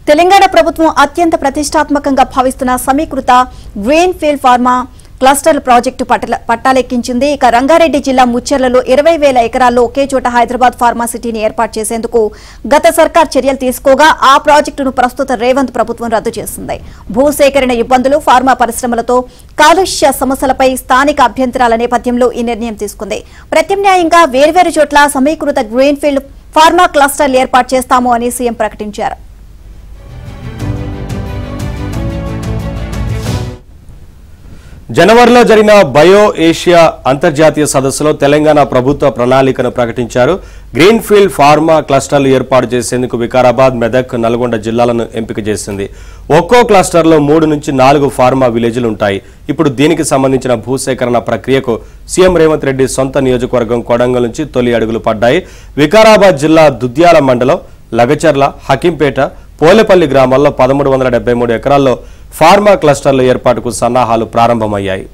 తెలంగాణ ప్రభుత్వం అత్యంత ప్రతిష్టాత్మకంగా భావిస్తున్న సమీకృత green field pharma cluster project పట్టాలెక్కించింది. ఇక రంగారెడ్డి జిల్లా ముచ్చెర్లలో 20,000 ఎకరాల్లో ఒకే చోట హైదరాబాద్ ఫార్మా సిటీని ఏర్పాటు చేసేందుకు గత సర్కార్ చర్యలు తీసుకోగా ఆ ప్రాజెక్టును ప్రస్తుత రేవంత్ ప్రభుత్వం రద్దు చేసింది. భూసేకరణ ఇబ్బందులు, ఫార్మా పరిశ్రమలతో కాలుష్య సమస్యలపై స్థానిక అభ్యంతరాల నేపథ్యంలో ఈ నిర్ణయం తీసుకుంది. ప్రత్యామ్నాయంగా వేర్వేరు చోట్ల సమీకృత గ్రీన్ ఫీల్డ్ ఫార్మా క్లస్టర్లు ఏర్పాటు చేస్తాము అని సీఎం ప్రకటించారు. జనవరిలో జరిగిన బయో ఏషియా అంతర్జాతీయ సదస్సులో తెలంగాణ ప్రభుత్వ ప్రణాళికను ప్రకటించారు. గ్రీన్ ఫీల్డ్ ఫార్మా క్లస్టర్లు ఏర్పాటు చేసేందుకు వికారాబాద్, మెదక్, నల్గొండ జిల్లాలను ఎంపిక చేసింది. ఒక్కో క్లస్టర్లో 3 నుంచి 4 ఫార్మా విలేజ్లు ఉంటాయి. ఇప్పుడు దీనికి సంబంధించిన భూసేకరణ ప్రక్రియకు సీఎం రేవంత్ రెడ్డి సొంత నియోజకవర్గం కొడంగల్ నుంచి తొలి అడుగులు పడ్డాయి. వికారాబాద్ జిల్లా దుద్యాల మండలం లగచర్ల, హకీంపేట, పోలేపల్లి గ్రామాల్లో 1373 ఎకరాల్లో ఫార్మా క్లస్టర్ల ఏర్పాటుకు సన్నాహాలు ప్రారంభమయ్యాయి.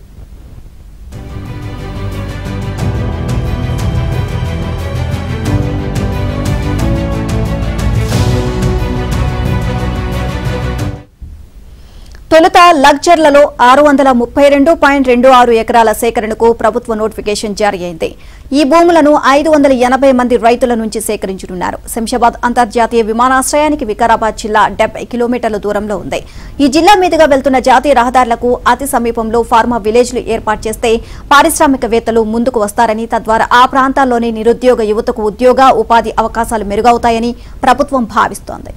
తొలుత లగ్జర్లలో 632.26 ఎకరాల సేకరణకు ప్రభుత్వ నోటిఫికేషన్ జారీ అయింది. ఈ భూములను 580 మంది రైతుల నుంచి సేకరించనున్నారు. శంషాబాద్ అంతర్జాతీయ విమానాశ్రయానికి వికారాబాద్ జిల్లా 70 కిలోమీటర్ల దూరంలో ఉంది. ఈ జిల్లా మీదుగా వెళ్తున్న జాతీయ రహదారులకు అతి సమీపంలో ఫార్మా విలేజ్లు ఏర్పాటు చేస్తే పారిశ్రామికవేత్తలు ముందుకు వస్తారని, తద్వారా ఆ ప్రాంతాల్లోని నిరుద్యోగ యువతకు ఉద్యోగ, ఉపాధి అవకాశాలు మెరుగవుతాయని ప్రభుత్వం భావిస్తోంది.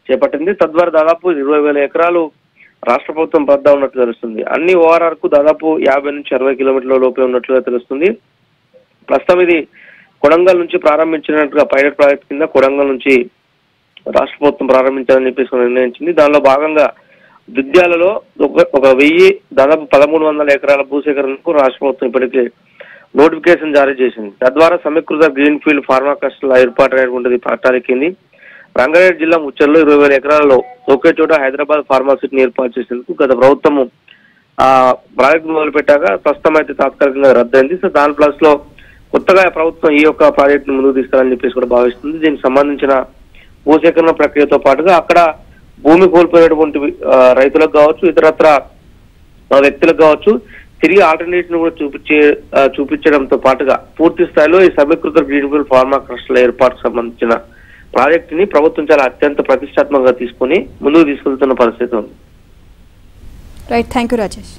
చేపట్టింది. తద్వారా దాదాపు 20,000 ఎకరాలు రాష్ట్ర ప్రభుత్వం వద్ద ఉన్నట్లు తెలుస్తుంది. అన్ని ఓఆర్ఆర్ కు దాదాపు 50 నుంచి 60 కిలోమీటర్ల లోపే ఉన్నట్లుగా తెలుస్తుంది. ప్రస్తుతం ఇది కొడంగల్ నుంచి ప్రారంభించినట్టుగా పైలట్ ప్రాజెక్ట్ కింద కొడంగల్ నుంచి రాష్ట్ర ప్రభుత్వం ప్రారంభించాలని చెప్పేసి నిర్ణయించింది. దానిలో భాగంగా దుద్యాలలో ఒక 1000 దాదాపు 1300 ఎకరాల భూసేకరణకు రాష్ట్ర ప్రభుత్వం ఇప్పటికే నోటిఫికేషన్ జారీ చేసింది. తద్వారా సమీకృత గ్రీన్ ఫీల్డ్ ఫార్మా క్లస్టర్ల ఏర్పాటు అనేటువంటిది పట్టాలెక్కింది. రంగారెడ్డి జిల్లా ముచ్చెర్లో 20,000 ఎకరాలలో ఒకే చోట హైదరాబాద్ ఫార్మాసిటీని ఏర్పాటు చేసేందుకు గత ప్రభుత్వము ప్రాజెక్టు మొదలుపెట్టాక ప్రస్తుతం అయితే తాత్కాలికంగా రద్దయింది. సో దాని ప్లస్ లో కొత్తగా ప్రభుత్వం ఈ యొక్క ప్రాజెక్టును ముందుకు తీసుకెళ్లాలని చెప్పేసి కూడా భావిస్తుంది. దీనికి సంబంధించిన భూసేకరణ ప్రక్రియతో పాటుగా అక్కడ భూమి కోల్పోయినటువంటి రైతులకు కావచ్చు, ఇతరత్ర వ్యక్తులకు కావచ్చు, తిరిగి ఆల్టర్నేటివ్ కూడా చూపించడంతో పాటుగా పూర్తి స్థాయిలో ఈ సమీకృత గ్రీన్ ఫీల్డ్ ఫార్మా క్లస్టర్ల ఏర్పాటుకు సంబంధించిన ప్రాజెక్టుని ప్రభుత్వం చాలా అత్యంత ప్రతిష్టాత్మకంగా తీసుకుని ముందుకు తీసుకెళ్తున్న పరిస్థితి ఉంది. Right, thank you Rajesh.